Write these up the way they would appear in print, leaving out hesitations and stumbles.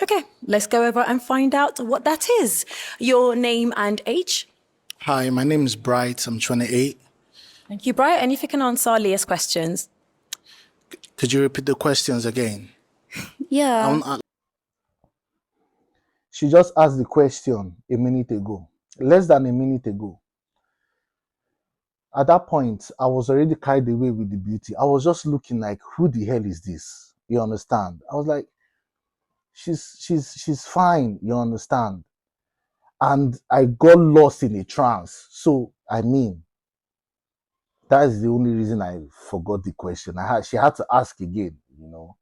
Okay, let's go over and find out what that is. Your name and age. Hi, my name is Bright. I'm 28. Thank you, Bright. And if you can answer Leah's questions. Could you repeat the questions again? Yeah. She just asked the question a minute ago, less than a minute ago. At that point, I was already carried away with the beauty. I was just looking like, who the hell is this? You understand? I was like, she's fine. You understand? And I got lost in a trance. So, I mean, that is the only reason I forgot the question. She had to ask again, you know.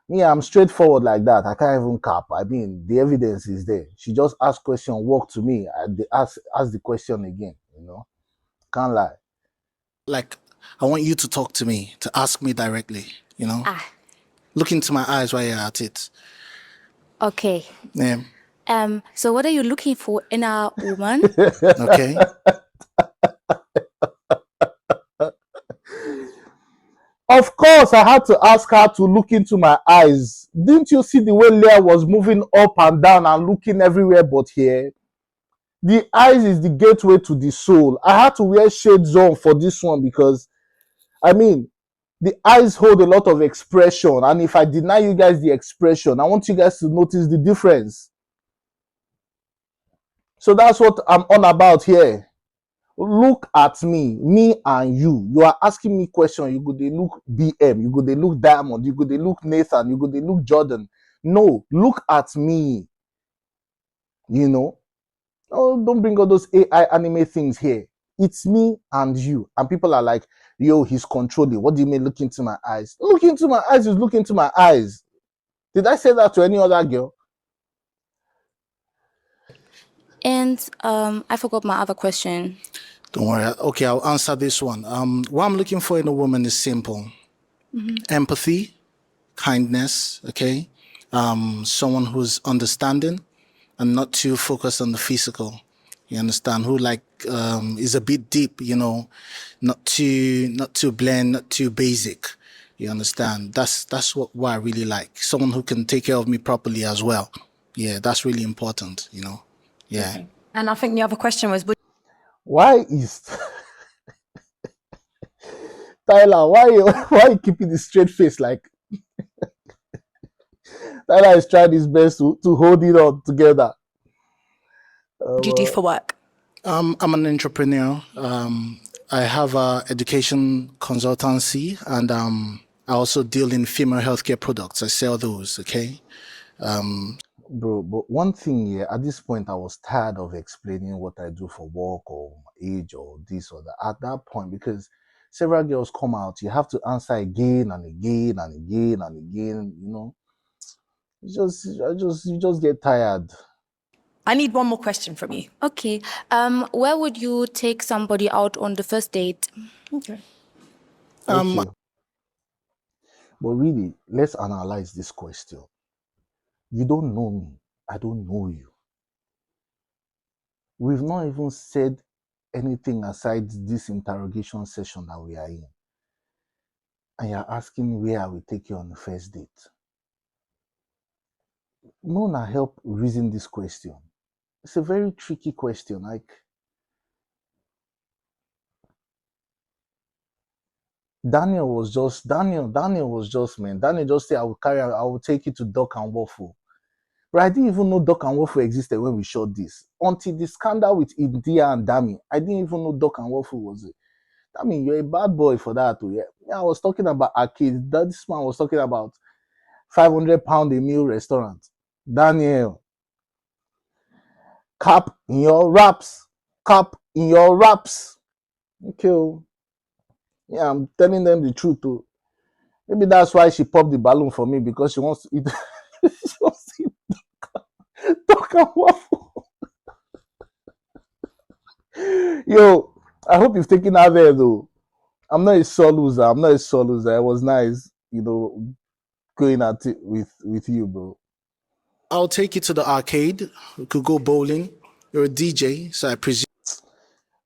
Me, I'm straightforward like that. I can't even cap. I mean, the evidence is there. She just asked question, walk to me. They ask the question again, you know. Can't lie. Like, I want you to talk to me, to ask me directly, you know. Look into my eyes while you're at it. Okay. Yeah. So what are you looking for in a woman? Okay. Of course, I had to ask her to look into my eyes. Didn't you see the way Leah was moving up and down and looking everywhere but here? The eyes is the gateway to the soul. I had to wear shades on for this one because, I mean, the eyes hold a lot of expression. And if I deny you guys the expression, I want you guys to notice the difference. So that's what I'm on about here. Look at me and you. You are asking me question. You go they look BM. You go they look Diamond. You go they look Nathan. You go they look Jordan. No, look at me. You know. Oh, don't bring all those AI anime things here. It's me and you. And people are like, yo, he's controlling. What do you mean look into my eyes? Look into my eyes is look into my eyes. Did I say that to any other girl? And I forgot my other question. Don't worry. Okay, I'll answer this one. What I'm looking for in a woman is simple. Empathy, kindness, okay? Someone who's understanding and not too focused on the physical. You understand? Who is a bit deep, you know, not too bland, not too basic. You understand? That's what I really like. Someone who can take care of me properly as well. Yeah, that's really important, you know. Yeah. Okay. And I think the other question was, Why is Tyler? Why are you keeping the straight face like Tyler is trying his best to hold it all together? what do you do for work? I'm an entrepreneur. I have a education consultancy, and I also deal in female healthcare products. I sell those. Okay. Bro, but one thing here, at this point, I was tired of explaining what I do for work or age or this or that. At that point, because several girls come out, you have to answer again and again and again and again. You know, you just get tired. I need one more question from you. Okay. Where would you take somebody out on the first date? Okay. Okay. But really, let's analyze this question. You don't know me. I don't know you. We've not even said anything aside this interrogation session that we are in. And you're asking where I will take you on the first date. Mona, help reason this question. It's a very tricky question. Like, Daniel just said, I will take you to Duck and Waffle. But I didn't even know Duck and Waffle existed when we shot this. Until the scandal with India and Dami, I didn't even know Duck and Waffle was it. I mean, you're a bad boy for that too. Yeah, I was talking about arcade. This man was talking about £500 a meal restaurant. Daniel, cap in your raps. Cap in your raps. Okay. Yeah, I'm telling them the truth too. Maybe that's why she popped the balloon for me, because she wants to eat. She wants to eat Duck and Waffle. Yo, I hope you've taken her there though. I'm not a sore loser. It was nice, you know, going at it with you, bro. I'll take you to the arcade. We could go bowling. You're a DJ, so I presume.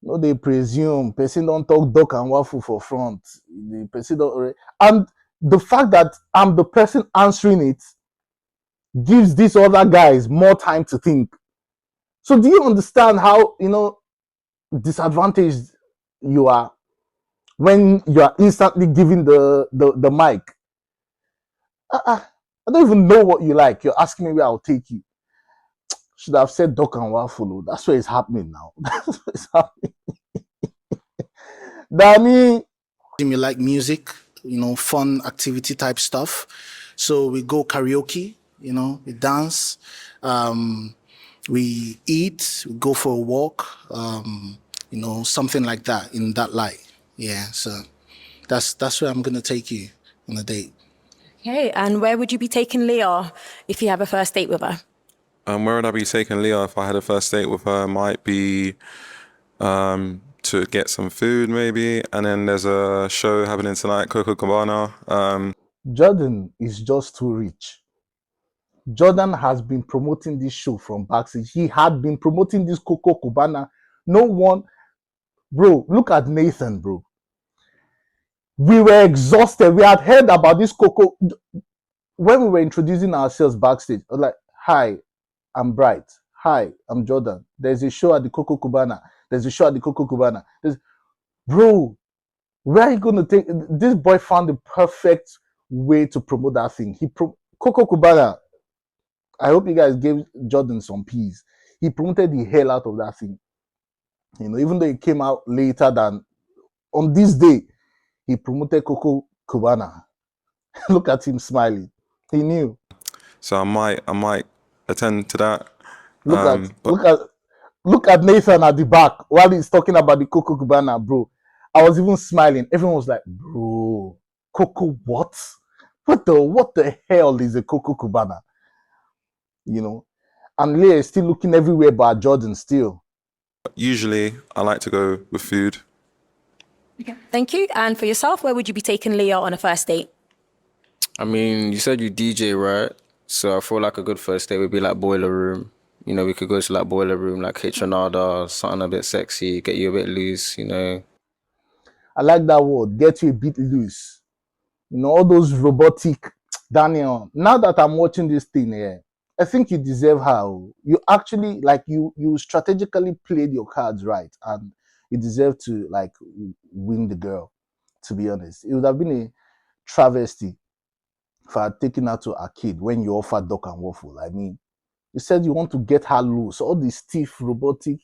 No, they presume person don't talk Duck and Waffle for front. The person don't, and the fact that I'm the person answering it, gives these other guys more time to think. So do you understand how, disadvantaged you are when you are instantly giving the mic? I don't even know what you like. You're asking me where I'll take you. Should have said duck and waffle. That's what is happening now. That's what is happening. Danny. You like music, fun activity type stuff. So we go karaoke, we dance, we eat, we go for a walk, something like that in that light. Yeah, so that's where I'm gonna take you on a date. Okay, and where would you be taking Leah if you have a first date with her? Where would I be taking Leah if I had a first date with her? Might be to get some food maybe, and then there's a show happening tonight, Coco Cabana. Jordan is just too rich. Jordan has been promoting this show from backstage. He had been promoting this Coco Cabana. No one, bro, look at Nathan, bro. We were exhausted. We had heard about this Coco. When we were introducing ourselves backstage, I was like, hi, I'm Bright. Hi, I'm Jordan. There's a show at the Coco Cabana. There's a show at the Coco Cabana. Bro, where are you going to take? This boy found the perfect way to promote that thing. Coco Cabana, I hope you guys gave Jordan some peace. He promoted the hell out of that thing. Even though it came out later than on this day, he promoted Coco Cabana. Look at him smiling. He knew. So I might attend to that. Look at Nathan at the back while he's talking about the Coco Cabana, bro. I was even smiling. Everyone was like, bro, Coco what? What the hell is a Coco Cabana? And Leah is still looking everywhere but Jordan still. Usually I like to go with food. Okay. Thank you. And for yourself, where would you be taking Leah on a first date? I mean, you said you DJ, right? So I feel like a good first date would be like Boiler Room. We could go to like Boiler Room, like Kitchenada, something a bit sexy, get you a bit loose, I like that word, get you a bit loose. All those robotic, Daniel. Now that I'm watching this thing here, I think you deserve her. You actually, you strategically played your cards right, and you deserve to, win the girl, to be honest. It would have been a travesty if I had taken her to arcade when you offered duck and waffle. I mean, you said you want to get her loose, all the stiff, robotic,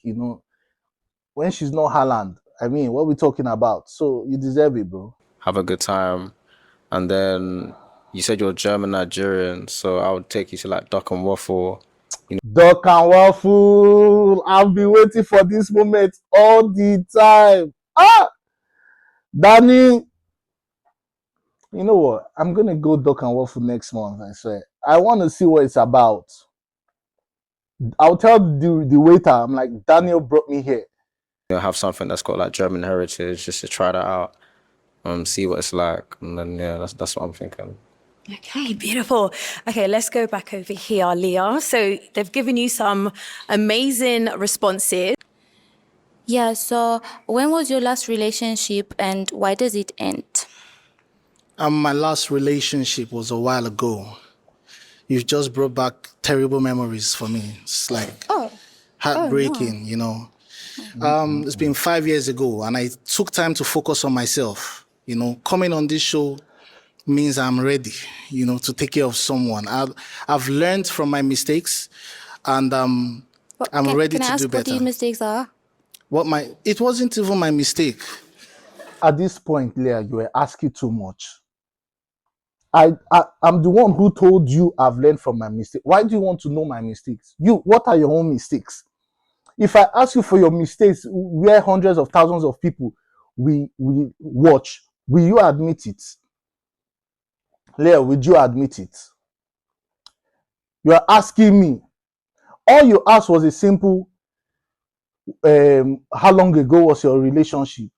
when she's not Haaland. I mean, what are we talking about? So you deserve it, bro. Have a good time. And then you said you're German Nigerian, so I would take you to like Duck and Waffle. Duck and waffle. I've been waiting for this moment all the time. Danny. You know what? I'm gonna go duck and waffle next month. I swear. I want to see what it's about. I'll tell the waiter. I'm like, Daniel brought me here. Have something that's got like German heritage, just to try that out, see what it's like, and then that's what I'm thinking. Okay, beautiful. Okay, let's go back over here, Leah. So they've given you some amazing responses. Yeah, so when was your last relationship and why does it end? My last relationship was a while ago. You've just brought back terrible memories for me. It's like heartbreaking, It's been 5 years ago, and I took time to focus on myself. Coming on this show means I'm ready, to take care of someone. I've learned from my mistakes, and I'm ready to do better. What these mistakes are? It wasn't even my mistake. At this point, Leah, you were asking too much. I'm the one who told you I've learned from my mistake. Why do you want to know my mistakes? What are your own mistakes? If I ask you for your mistakes, where hundreds of thousands of people we watch, will you admit it? Leah, would you admit it? You are asking me. All you asked was a simple, how long ago was your relationship?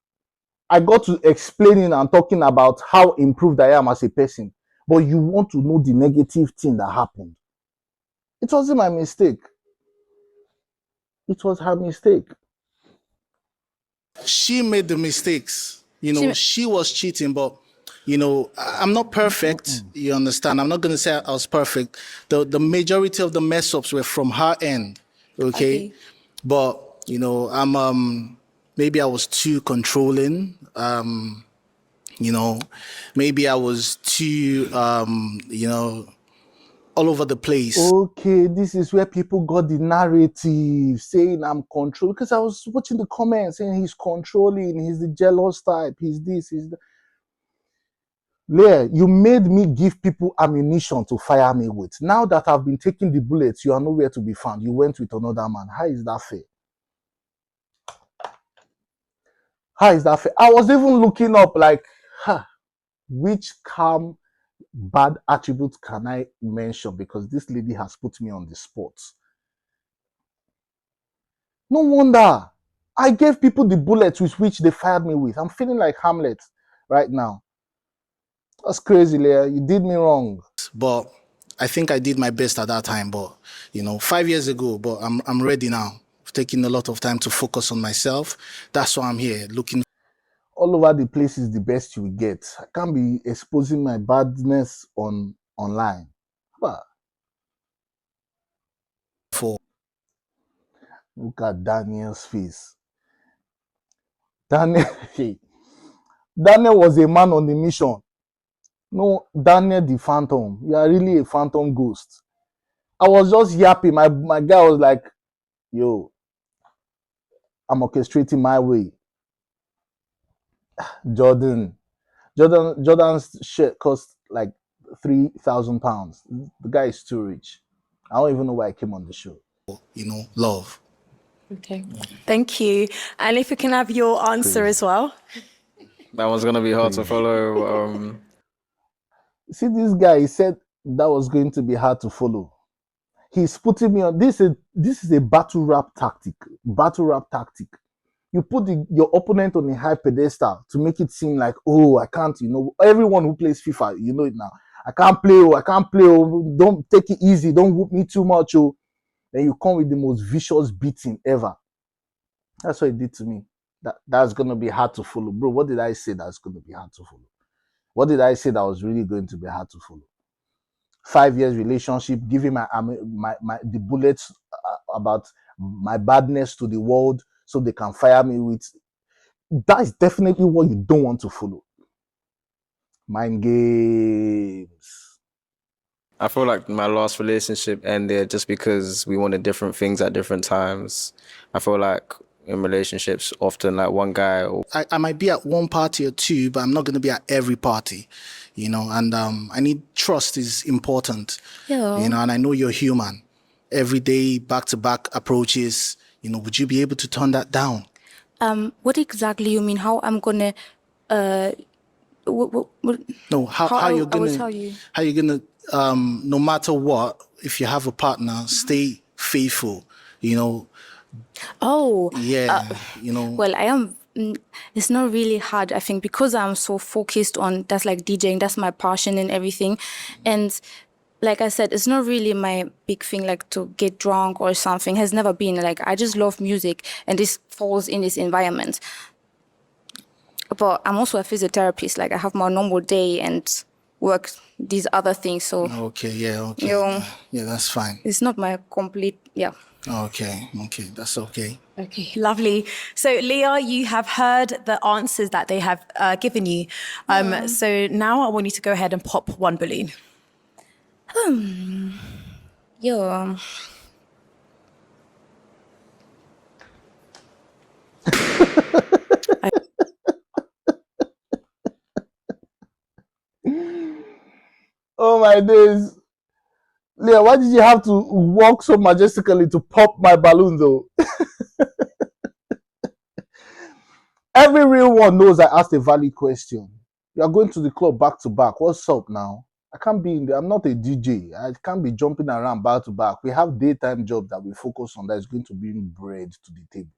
I got to explaining and talking about how improved I am as a person. But you want to know the negative thing that happened. It wasn't my mistake. It was her mistake. She made the mistakes. She was cheating, but you know, I'm not perfect. You understand? I'm not going to say I was perfect. The majority of the mess ups were from her end. Okay. But, you know, maybe I was too controlling. You know, maybe I was too, you know, all over the place. Okay, this is where people got the narrative saying I'm controlling. Because I was watching the comments saying he's controlling, he's the jealous type, he's this, he's that. Leah, you made me give people ammunition to fire me with. Now that I've been taking the bullets, you are nowhere to be found. You went with another man. How is that fair? How is that fair? I was even looking up like, which calm bad attributes can I mention? Because this lady has put me on the spot. No wonder. I gave people the bullets with which they fired me with. I'm feeling like Hamlet right now. That's crazy, Leah. You did me wrong. But I think I did my best at that time. But, you know, 5 years ago, but I'm ready now. I've taken a lot of time to focus on myself. That's why I'm here looking All over the place is the best you will get. I can't be exposing my badness online. But for. look at Daniel's face. Daniel, Daniel was a man on a mission. No, Daniel the phantom. You are really a phantom ghost. I was just yapping. My guy was like, yo, I'm orchestrating my way. Jordan's shirt cost like £3,000. The guy is too rich. I don't even know why I came on the show. You know, love. Okay. Thank you. And if we can have your answer as well. That one's gonna be hard to follow. See, this guy, he said that was going to be hard to follow. He's putting me on this is a battle rap tactic. Battle rap tactic. You put your opponent on a high pedestal to make it seem like, oh, I can't, you know, everyone who plays FIFA, you know it now. I can't play, don't take it easy, don't whoop me too much, oh. Then you come with the most vicious beating ever. That's what it did to me. That's gonna be hard to follow. Bro, what did I say that's gonna be hard to follow? What did I say that was really going to be hard to follow? 5 years relationship, giving the bullets about my badness to the world so they can fire me with. That is definitely what you don't want to follow. Mind games. I feel like my last relationship ended just because we wanted different things at different times. I feel like in relationships, often like one guy. I might be at one party or two, but I'm not going to be at every party, you know, and I need trust is important, Yeah. you know, and I know you're human. Every day, back-to-back approaches, you know, would you be able to turn that down? What exactly you mean? How I'm gonna No, how I you're will gonna tell you. how you're gonna no matter what, if you have a partner, stay faithful, you know. Oh, Yeah, you know. well, I am. It's not really hard, I think, because I'm so focused on that's like DJing, that's my passion and everything. And like I said, it's not really my big thing, like to get drunk or something. Has never been. Like, I just love music, and this falls in this environment. But I'm also a physiotherapist. Like, I have my normal day and work these other things. So Okay, yeah, okay. You know, Yeah, that's fine. it's not my complete, yeah. Okay, that's okay. Okay, lovely. So, Leah, you have heard the answers that they have given you. So now I want you to go ahead and pop one balloon. Yeah. Oh my days. Leah, why did you have to walk so majestically to pop my balloon though? Every real one knows I asked a valid question. You are going to the club back to back. What's up now? I can't be in there. I'm not a DJ. I can't be jumping around back to back. We have daytime jobs that we focus on that is going to bring bread to the table.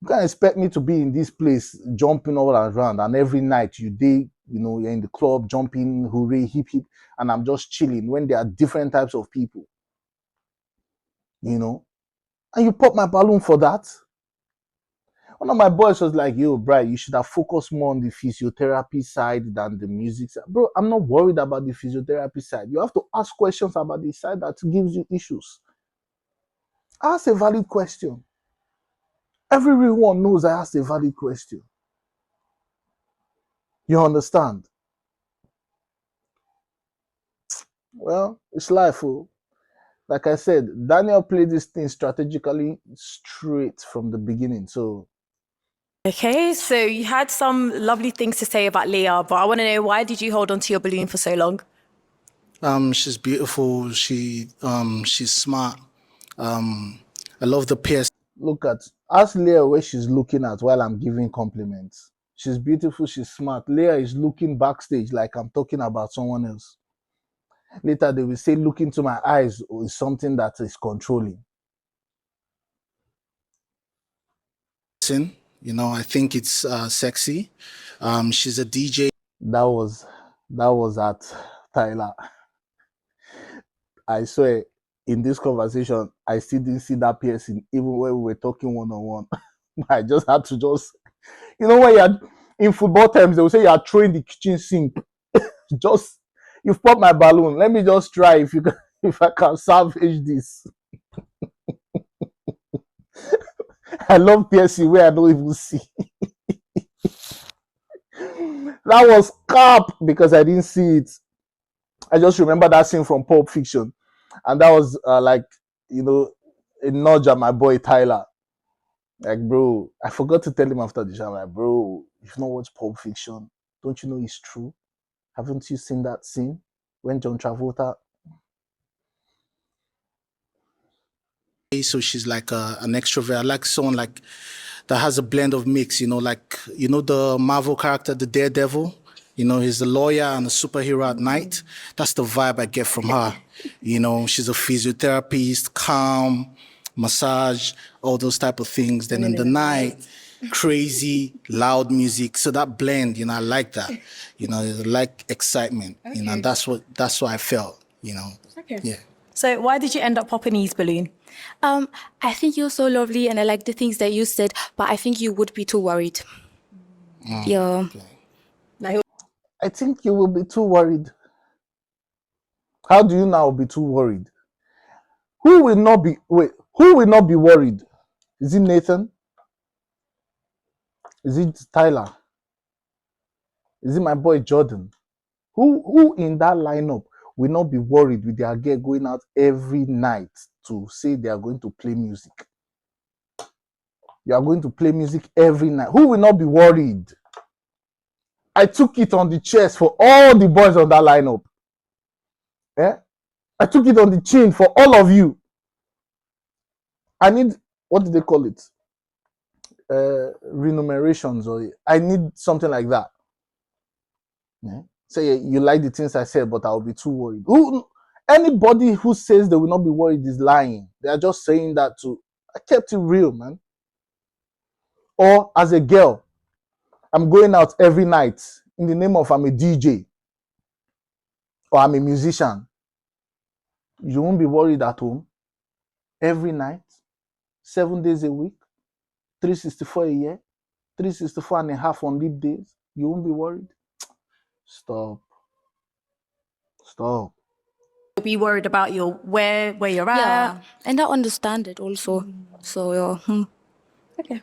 You can't expect me to be in this place jumping all around and every night you're in the club jumping, hooray, hip hip, and I'm just chilling when there are different types of people. You know? And you pop my balloon for that? One of my boys was like, yo, Brian, you should have focused more on the physiotherapy side than the music side. Bro, I'm not worried about the physiotherapy side. You have to ask questions about the side that gives you issues. Ask a valid question. Everyone knows I asked a valid question. You understand? Well, it's life. Oh. Like I said, Daniel played this thing strategically straight from the beginning. So, Okay, so you had some lovely things to say about Leah, but I want to know, why did you hold on to your balloon for so long? She's beautiful. She's smart. I love the PS. look at, ask Leah where she's looking at while I'm giving compliments. She's beautiful, she's smart. Leah is looking backstage like I'm talking about someone else. Later, they will say, look into my eyes is something that is controlling. You know, I think it's sexy. She's a DJ. That was at Tyler. I swear, in this conversation, I still didn't see that piercing, even when we were talking one-on-one. I just had to you know, when you're in football terms, they will say you're throwing the kitchen sink. Just, you've popped my balloon. Let me just try if I can salvage this. I love piercing where I don't even see. That was cap because I didn't see it. I just remember that scene from Pulp Fiction, and that was like, you know, a nudge at my boy Tyler. Like, bro, I forgot to tell him after the show. I'm like, bro, you've not watched Pulp Fiction, don't you know it's true? Haven't you seen that scene when John Travolta? So she's like an extrovert. I like someone like that has a blend of mix. You know, like the Marvel character, the Daredevil. You know, he's a lawyer and a superhero at night. That's the vibe I get from her. You know, she's a physiotherapist, calm, massage, all those type of things. Then in the night, crazy, loud music. So that blend, I like that. I like excitement. And that's what I felt. Okay. Yeah. So why did you end up popping his balloon? I think you're so lovely and I like the things that you said, but I think you would be too worried. Yeah. Now, I think you will be too worried. How do you now be too worried? Who will not be worried? Is it Nathan? Is it Tyler? Is it my boy Jordan? Who in that lineup will not be worried with their girl going out every night to say they are going to play music? You are going to play music every night. Who will not be worried? I took it on the chest for all the boys on that lineup. Yeah? I took it on the chin for all of you. I need, what do they call it? Remunerations, or I need something like that. Yeah? Say you like the things I said, but I'll be too worried. Anybody who says they will not be worried is lying. They are just saying that I kept it real, man. Or as a girl, I'm going out every night in the name of I'm a DJ or I'm a musician. You won't be worried at home every night, 7 days a week, 364 a year, 364 and a half on leap days. You won't be worried. Stop. be worried about where you're at. Yeah. And I understand it also. So, yeah. Okay.